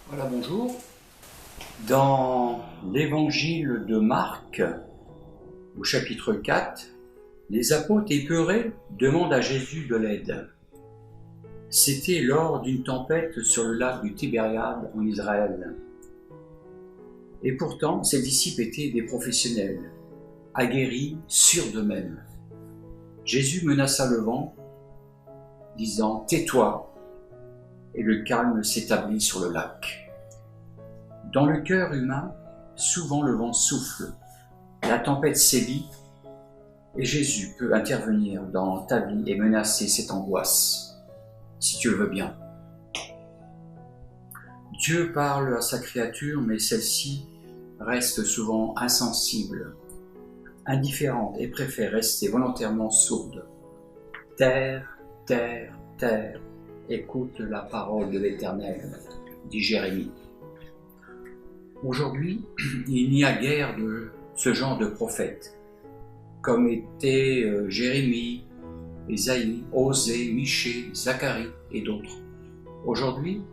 Voilà, bonjour. Dans l'évangile de Marc, au chapitre 4, les apôtres épeurés demandent à Jésus de l'aide. C'était lors d'une tempête sur le lac du Tibériade en Israël. Et pourtant, ses disciples étaient des professionnels, aguerris, sûrs d'eux-mêmes. Jésus menaça le vent, disant « Tais-toi !» et le calme s'établit sur le lac. Dans le cœur humain, souvent le vent souffle, la tempête sévit, et Jésus peut intervenir dans ta vie et menacer cette angoisse, si tu le veux bien. Dieu parle à sa créature, mais celle-ci reste souvent insensible, indifférente et préfère rester volontairement sourde. Terre, terre, terre, écoute la parole de l'Éternel, dit Jérémie. Aujourd'hui, il n'y a guère de ce genre de prophètes, comme étaient Jérémie, Ésaïe, Osée, Michée, Zacharie et d'autres. Aujourd'hui,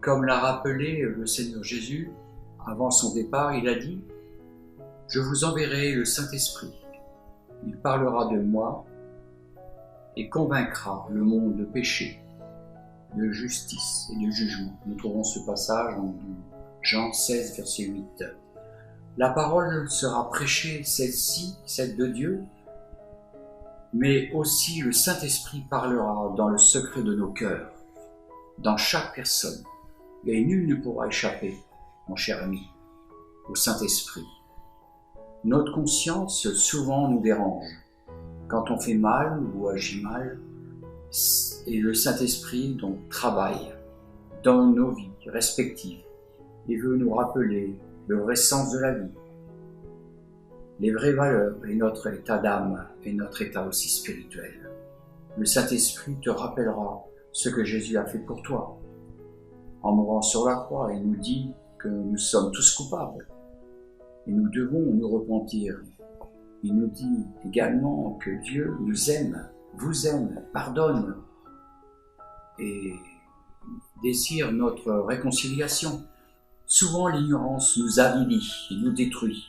comme l'a rappelé le Seigneur Jésus, avant son départ, il a dit « Je vous enverrai le Saint-Esprit. Il parlera de moi et convaincra le monde de péché, de justice et de jugement. » Nous trouvons ce passage en Jean 16, verset 8. La parole sera prêchée, celle-ci, celle de Dieu, mais aussi le Saint-Esprit parlera dans le secret de nos cœurs, dans chaque personne. Et nul ne pourra échapper, mon cher ami, au Saint-Esprit. Notre conscience souvent nous dérange quand on fait mal ou agit mal, et le Saint-Esprit donc travaille dans nos vies respectives et veut nous rappeler le vrai sens de la vie, les vraies valeurs et notre état d'âme et notre état aussi spirituel. Le Saint-Esprit te rappellera ce que Jésus a fait pour toi. En mourant sur la croix, il nous dit que nous sommes tous coupables et nous devons nous repentir. Il nous dit également que Dieu nous aime, vous aime, pardonne et désire notre réconciliation. Souvent l'ignorance nous avilit et nous détruit.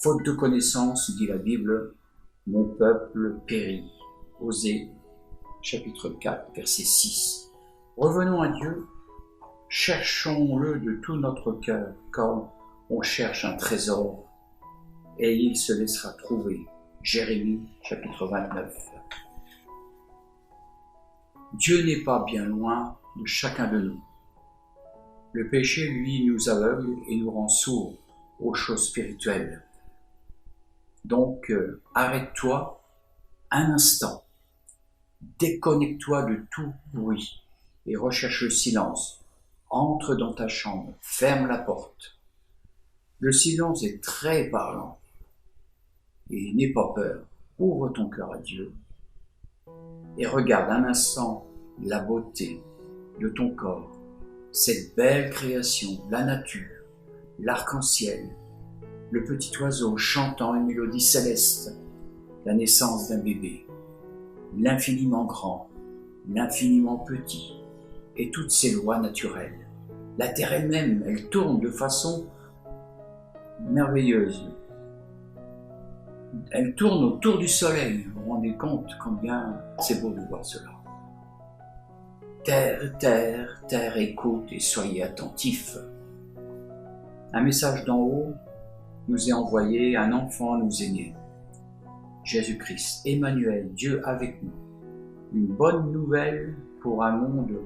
Faute de connaissance, dit la Bible, mon peuple périt. Osée, chapitre 4, verset 6. Revenons à Dieu, cherchons-le de tout notre cœur, comme on cherche un trésor, et il se laissera trouver. Jérémie, chapitre 29. Dieu n'est pas bien loin de chacun de nous. Le péché, lui, nous aveugle et nous rend sourds aux choses spirituelles. Donc, arrête-toi un instant, déconnecte-toi de tout bruit et recherche le silence. Entre dans ta chambre, ferme la porte. Le silence est très parlant et n'aie pas peur. Ouvre ton cœur à Dieu et regarde un instant la beauté de ton corps, cette belle création, la nature, l'arc-en-ciel, le petit oiseau chantant une mélodie céleste, la naissance d'un bébé, l'infiniment grand, l'infiniment petit, et toutes ces lois naturelles. La terre elle-même, elle tourne de façon merveilleuse. Elle tourne autour du soleil. Vous vous rendez compte combien c'est beau de voir cela. Terre, terre, terre, écoute et soyez attentifs. Un message d'en haut nous est envoyé, un enfant nous est né. Jésus-Christ, Emmanuel, Dieu avec nous. Une bonne nouvelle pour un monde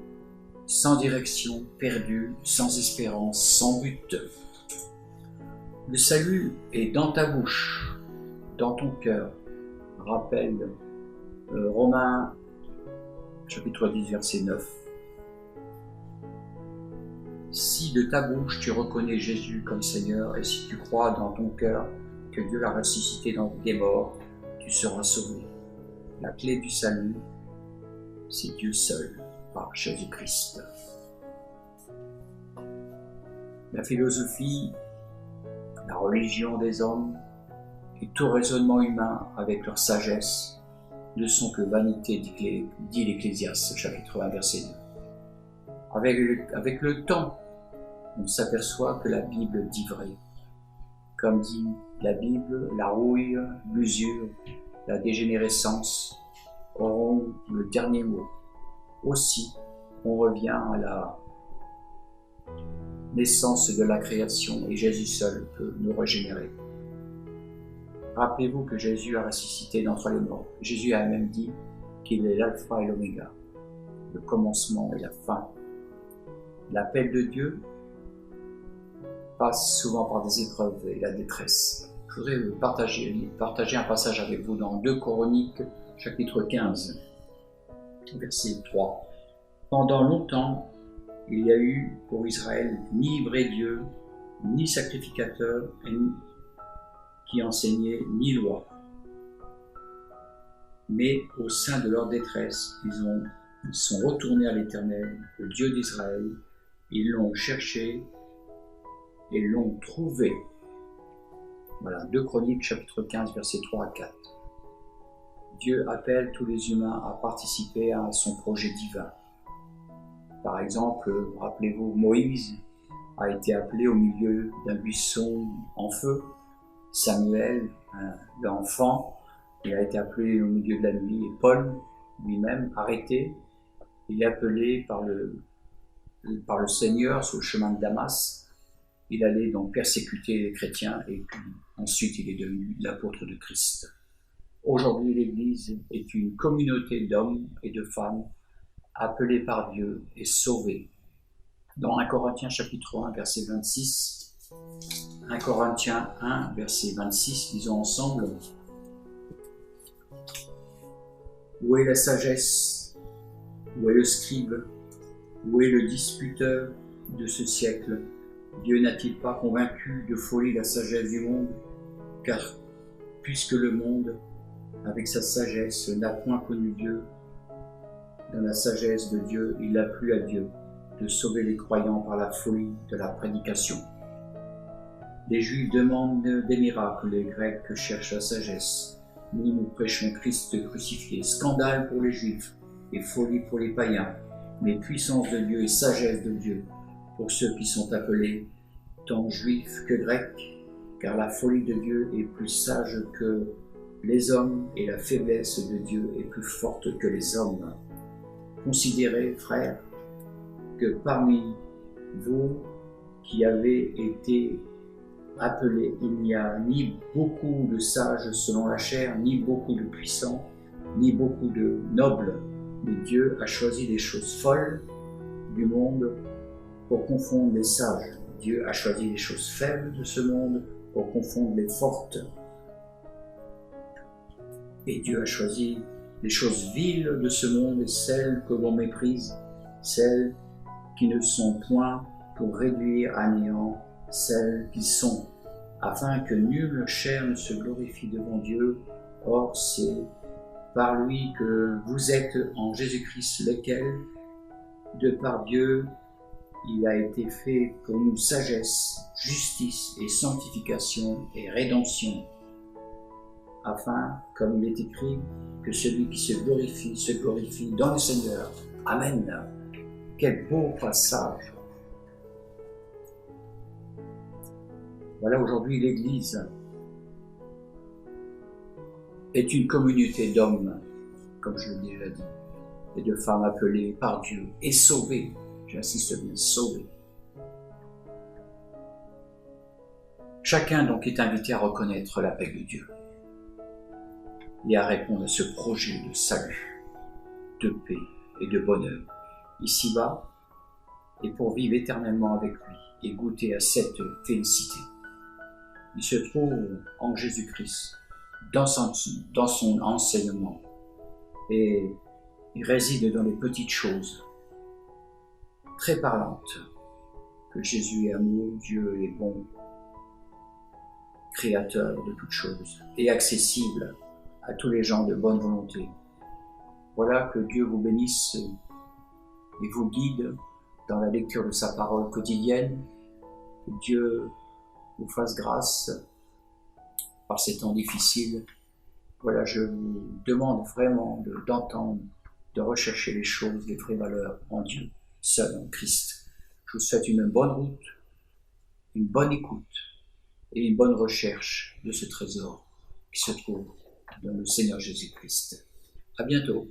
sans direction, perdu, sans espérance, sans but. Le salut est dans ta bouche, dans ton cœur. Rappelle Romains, chapitre 10, verset 9. Si de ta bouche tu reconnais Jésus comme Seigneur et si tu crois dans ton cœur que Dieu l'a ressuscité des morts, tu seras sauvé. La clé du salut, c'est Dieu seul, par Jésus-Christ. La philosophie, la religion des hommes et tout raisonnement humain avec leur sagesse ne sont que vanité, dit l'Ecclésiaste, chapitre 1, verset 2. Avec le temps, on s'aperçoit que la Bible dit vrai. Comme dit la Bible, la rouille, l'usure, la dégénérescence auront le dernier mot. Aussi, on revient à la naissance de la création et Jésus seul peut nous régénérer. Rappelez-vous que Jésus a ressuscité d'entre les morts. Jésus a même dit qu'il est l'alpha et l'oméga, le commencement et la fin. L'appel de Dieu passe souvent par des épreuves et la détresse. Je voudrais partager un passage avec vous dans 2 Chroniques, chapitre 15, verset 3. Pendant longtemps, il y a eu pour Israël ni vrai Dieu, ni sacrificateur, qui enseignait, ni loi. Mais au sein de leur détresse, ils sont retournés à l'Éternel, le Dieu d'Israël. Ils l'ont cherché et l'ont trouvé. Voilà, 2 Chroniques, chapitre 15, versets 3 à 4. Dieu appelle tous les humains à participer à son projet divin. Par exemple, rappelez-vous, Moïse a été appelé au milieu d'un buisson en feu. Samuel, l'enfant, il a été appelé au milieu de la nuit. Et Paul, lui-même, arrêté, il est appelé par le Seigneur sur le chemin de Damas. Il allait donc persécuter les chrétiens et puis ensuite il est devenu l'apôtre de Christ. Aujourd'hui, l'Église est une communauté d'hommes et de femmes appelés par Dieu et sauvés. Dans 1 Corinthiens chapitre 1, verset 26, 1 Corinthiens 1, verset 26, lisons ensemble. Où est la sagesse? Où est le scribe? Où est le disputeur de ce siècle? Dieu n'a-t-il pas convaincu de folie la sagesse du monde? Car puisque le monde, avec sa sagesse, n'a point connu Dieu, dans la sagesse de Dieu, il a plu à Dieu de sauver les croyants par la folie de la prédication. Les Juifs demandent des miracles, les Grecs cherchent la sagesse. Nous prêchons Christ crucifié, scandale pour les Juifs et folie pour les païens, mais puissance de Dieu et sagesse de Dieu pour ceux qui sont appelés tant Juifs que Grecs, car la folie de Dieu est plus sage que les hommes et la faiblesse de Dieu est plus forte que les hommes. Considérez, frères, que parmi vous qui avez été appelés, il n'y a ni beaucoup de sages selon la chair, ni beaucoup de puissants, ni beaucoup de nobles, mais Dieu a choisi les choses folles du monde pour confondre les sages. Dieu a choisi les choses faibles de ce monde pour confondre les fortes. Et Dieu a choisi les choses viles de ce monde et celles que l'on méprise, celles qui ne sont point pour réduire à néant celles qui sont, afin que nulle chair ne se glorifie devant Dieu. Or, c'est par lui que vous êtes en Jésus-Christ, lequel, de par Dieu, il a été fait pour nous sagesse, justice et sanctification et rédemption, afin, comme il est écrit, que celui qui se glorifie dans le Seigneur. Amen. Quel beau passage. Voilà, aujourd'hui, l'Église est une communauté d'hommes, comme je l'ai déjà dit, et de femmes appelées par Dieu et sauvées. J'insiste bien, sauvées. Chacun donc est invité à reconnaître l'appel de Dieu et à répondre à ce projet de salut, de paix et de bonheur, ici-bas, et pour vivre éternellement avec lui et goûter à cette félicité. Il se trouve en Jésus-Christ, dans son enseignement, et il réside dans les petites choses très parlantes, que Jésus est amour, Dieu est bon, créateur de toutes choses, et accessible à tous les gens de bonne volonté. Voilà, que Dieu vous bénisse et vous guide dans la lecture de sa parole quotidienne, que Dieu vous fasse grâce par ces temps difficiles. Voilà, je vous demande vraiment d'entendre, de rechercher les choses, les vraies valeurs en Dieu. seul en Christ. Je vous souhaite une bonne route, une bonne écoute et une bonne recherche de ce trésor qui se trouve dans le Seigneur Jésus-Christ. À bientôt.